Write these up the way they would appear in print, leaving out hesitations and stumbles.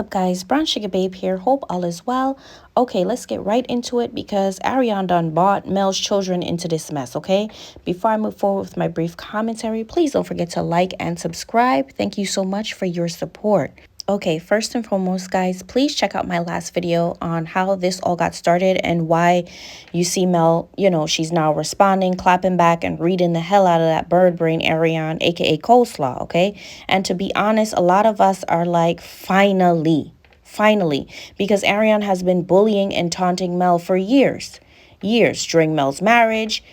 What's up, guys? Brown Sugar Babe here. Hope all is well. Okay, let's get right into it because Arionne done brought Mel's children into this mess, okay? Before I move forward with my brief commentary, please don't forget to like and subscribe. Thank you so much for your support. Okay, first and foremost, guys, please check out my last video on how this all got started and why you see Mel, she's now responding, clapping back, and reading the hell out of that bird brain Arionne, aka coleslaw, okay? And to be honest, a lot of us are like, finally, because Arionne has been bullying and taunting Mel for years during Mel's marriage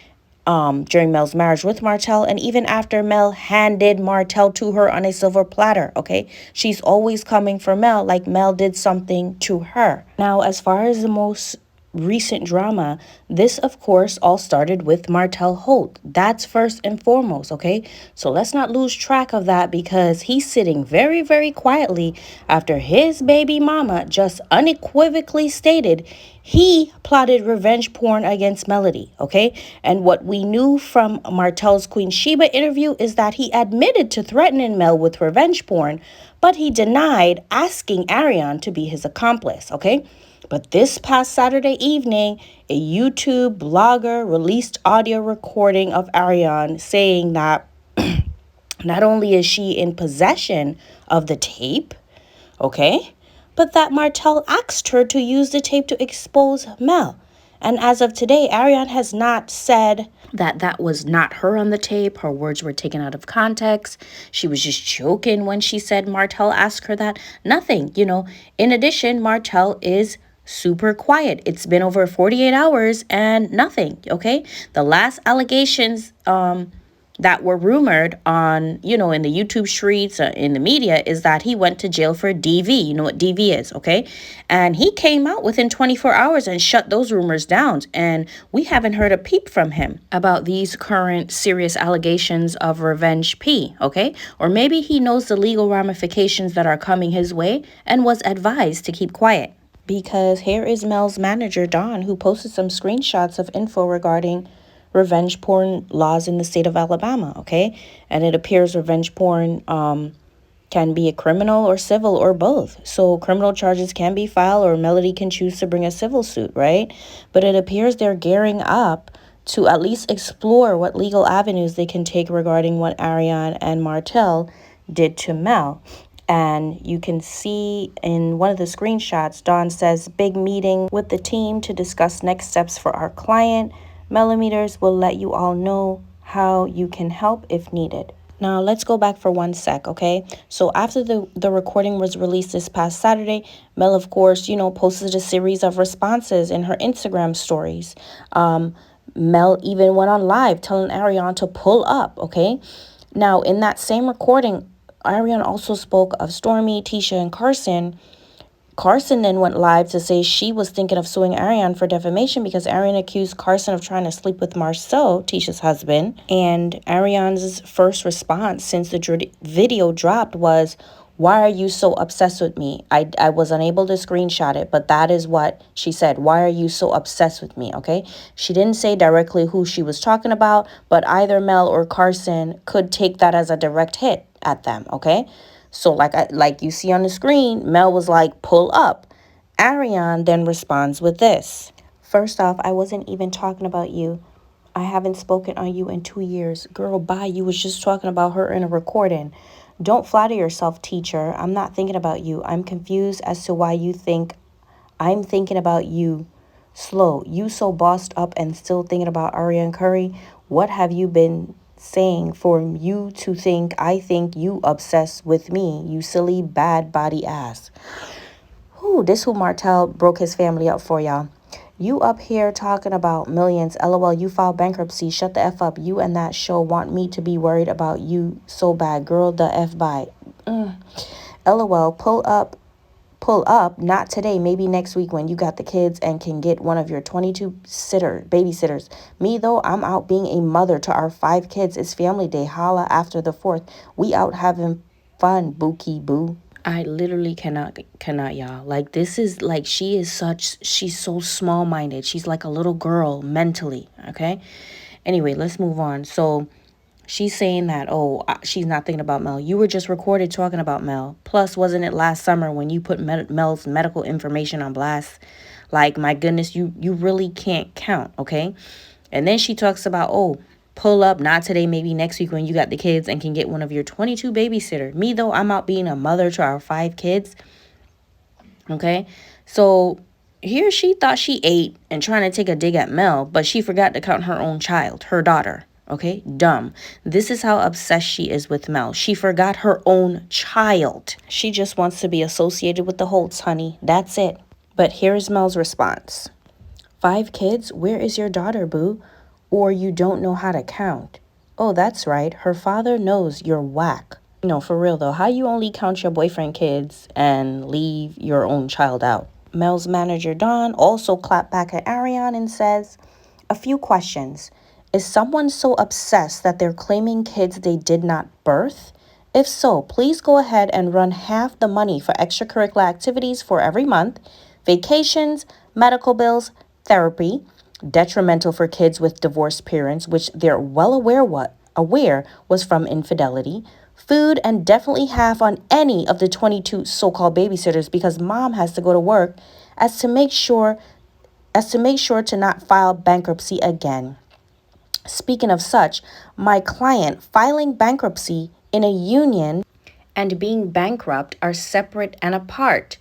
with Martell, and even after Mel handed Martell to her on a silver platter, okay? She's always coming for Mel like Mel did something to her. Now, as far as the most recent drama, this of course all started with Martell Holt. That's first and foremost, okay? So let's not lose track of that because he's sitting very, very quietly after his baby mama just unequivocally stated he plotted revenge porn against Melody, okay? And what we knew from Martell's Queen Sheba interview is that he admitted to threatening Mel with revenge porn, but he denied asking Arionne to be his accomplice, okay? But this past Saturday evening, a YouTube blogger released audio recording of Arionne saying that not only is she in possession of the tape, okay, but that Martell asked her to use the tape to expose Mel. And as of today, Arionne has not said that that was not her on the tape. Her words were taken out of context. She was just joking when she said Martell asked her that. Nothing, In addition, Martell is super quiet. It's been over 48 hours and nothing, okay? The last allegations that were rumored on, in the YouTube streets, in the media, is that he went to jail for DV. You know what DV is, okay? And he came out within 24 hours and shut those rumors down. And we haven't heard a peep from him about these current serious allegations of revenge P, okay? Or maybe he knows the legal ramifications that are coming his way and was advised to keep quiet. Because here is Mel's manager, Dawn, who posted some screenshots of info regarding revenge porn laws in the state of Alabama, okay? And it appears revenge porn can be a criminal or civil or both. So criminal charges can be filed or Melody can choose to bring a civil suit, right? But it appears they're gearing up to at least explore what legal avenues they can take regarding what Arionne and Martell did to Mel. And you can see in one of the screenshots, Dawn says, big meeting with the team to discuss next steps for our client. Millimeters will let you all know how you can help if needed. Now, let's go back for 1 sec, okay? So after the recording was released this past Saturday, Mel, of course, posted a series of responses in her Instagram stories. Mel even went on live telling Arionne to pull up, okay? Now, in that same recording, Arionne also spoke of Stormy, Tisha, and Carson. Carson then went live to say she was thinking of suing Arionne for defamation because Arionne accused Carson of trying to sleep with Marceau, Tisha's husband. And Arionne's first response since the video dropped was, why are you so obsessed with me? I was unable to screenshot it, but that is what she said. Why are you so obsessed with me? Okay. She didn't say directly who she was talking about, but either Mel or Carson could take that as a direct hit at them. Okay. So like you see on the screen, Mel was like, pull up. Arionne then responds with this. First off, I wasn't even talking about you. I haven't spoken on you in 2 years. Girl, bye. You was just talking about her in a recording. Don't flatter yourself, teacher. I'm not thinking about you. I'm confused as to why you think I'm thinking about you. Slow. You so bossed up and still thinking about Arionne Curry. What have you been saying for you to think I think you obsessed with me, you silly bad body ass? Who this who Martell broke his family up for, y'all. You up here talking about millions. LOL, you filed bankruptcy. Shut the F up. You and that show want me to be worried about you so bad. Girl, the F by. LOL, pull up, not today, maybe next week when you got the kids and can get one of your 22 babysitters. Me, though, I'm out being a mother to our 5 kids. It's family day. Holla after the 4th. We out having fun, bookie boo. I literally cannot, y'all. Like, this is, like, she's so small-minded. She's like a little girl mentally, okay? Anyway, let's move on. So She's saying that, oh, she's not thinking about Mel. You were just recorded talking about Mel. Plus, wasn't it last summer when you put Mel's medical information on blast? Like, my goodness, you really can't count, okay? And then she talks about, oh, pull up, not today, maybe next week when you got the kids and can get one of your 22 babysitter. Me, though, I'm out being a mother to our 5 kids, okay? So here she thought she ate and trying to take a dig at Mel, but she forgot to count her own child, her daughter. Okay, dumb. This is how obsessed she is with Mel. She forgot her own child. She just wants to be associated with the Holtz, honey. That's it. But here's Mel's response. 5 kids? Where is your daughter, boo? Or you don't know how to count? Oh, that's right. Her father knows you're whack. No, for real though. How you only count your boyfriend kids and leave your own child out? Mel's manager, Dawn, also clapped back at Arionne and says, a few questions. Is someone so obsessed that they're claiming kids they did not birth? If so, please go ahead and run half the money for extracurricular activities for every month, vacations, medical bills, therapy, detrimental for kids with divorced parents, which they're well aware was from infidelity, food, and definitely half on any of the 22 so-called babysitters because mom has to go to work as to make sure to not file bankruptcy again. Speaking of such, my client filing bankruptcy in a union and being bankrupt are separate and apart.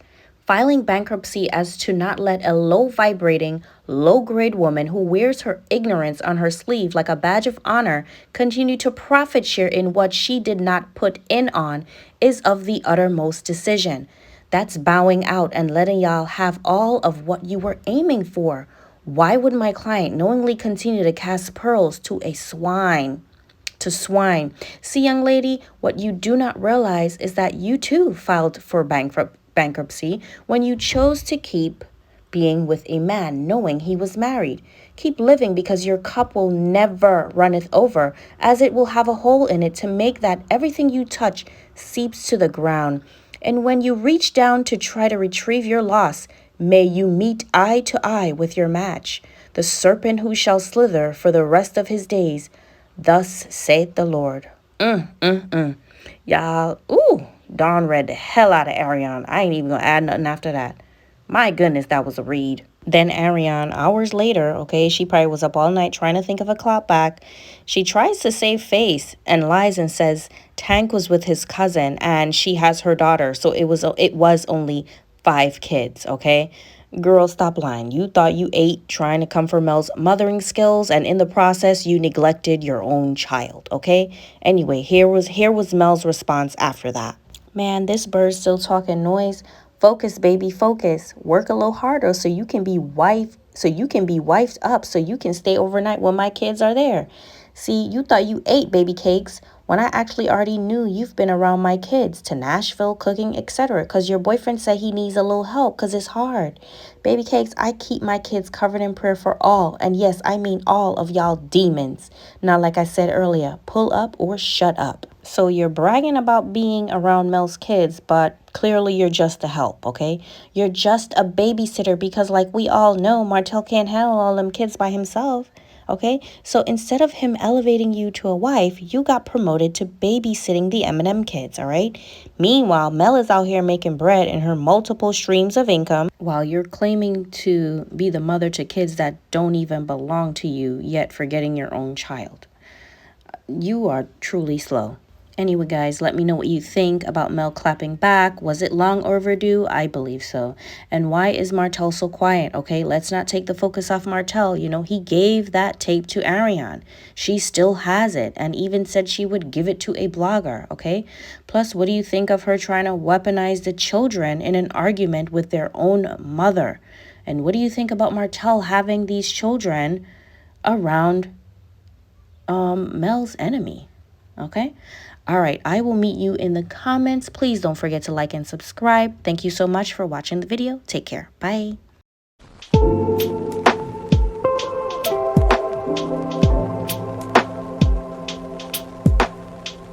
Filing bankruptcy as to not let a low-vibrating, low-grade woman who wears her ignorance on her sleeve like a badge of honor continue to profit share in what she did not put in on is of the uttermost decision. That's bowing out and letting y'all have all of what you were aiming for. Why would my client knowingly continue to cast pearls to a swine? See, young lady, what you do not realize is that you too filed for bankruptcy when you chose to keep being with a man knowing he was married. Keep living because your cup will never runneth over, as it will have a hole in it to make that everything you touch seeps to the ground. And when you reach down to try to retrieve your loss, may you meet eye to eye with your match, the serpent who shall slither for the rest of his days. Thus saith the Lord. Y'all, Dawn read the hell out of Arionne. I ain't even gonna add nothing after that. My goodness, that was a read. Then Arionne, hours later, okay, she probably was up all night trying to think of a clap back. She tries to save face and lies and says Tank was with his cousin and she has her daughter, so it was only 5 kids, okay? Girl, stop lying. You thought you ate trying to come for Mel's mothering skills, and in the process, you neglected your own child, okay? Anyway, here was Mel's response after that. Man, this bird's still talking noise. Focus, baby, focus. Work a little harder so you can be wifed up so you can stay overnight when my kids are there. See, you thought you ate baby cakes when I actually already knew you've been around my kids to Nashville, cooking, etc. because your boyfriend said he needs a little help because it's hard. Baby cakes, I keep my kids covered in prayer for all, and yes, I mean all of y'all demons. Now, like I said earlier, pull up or shut up. So you're bragging about being around Mel's kids, but clearly you're just a help, okay? You're just a babysitter because like we all know, Martell can't handle all them kids by himself. Okay, so instead of him elevating you to a wife, you got promoted to babysitting the MnM kids, all right? Meanwhile, Mel is out here making bread in her multiple streams of income while you're claiming to be the mother to kids that don't even belong to you, yet forgetting your own child. You are truly slow. Anyway, guys, let me know what you think about Mel clapping back. Was it long overdue? I believe so. And why is Martell so quiet? Okay, let's not take the focus off Martell. You know, he gave that tape to Arionne. She still has it and even said she would give it to a blogger, okay? Plus, what do you think of her trying to weaponize the children in an argument with their own mother? And what do you think about Martell having these children around Mel's enemy? Okay? All right, I will meet you in the comments. Please don't forget to like and subscribe. Thank you so much for watching the video. Take care. Bye.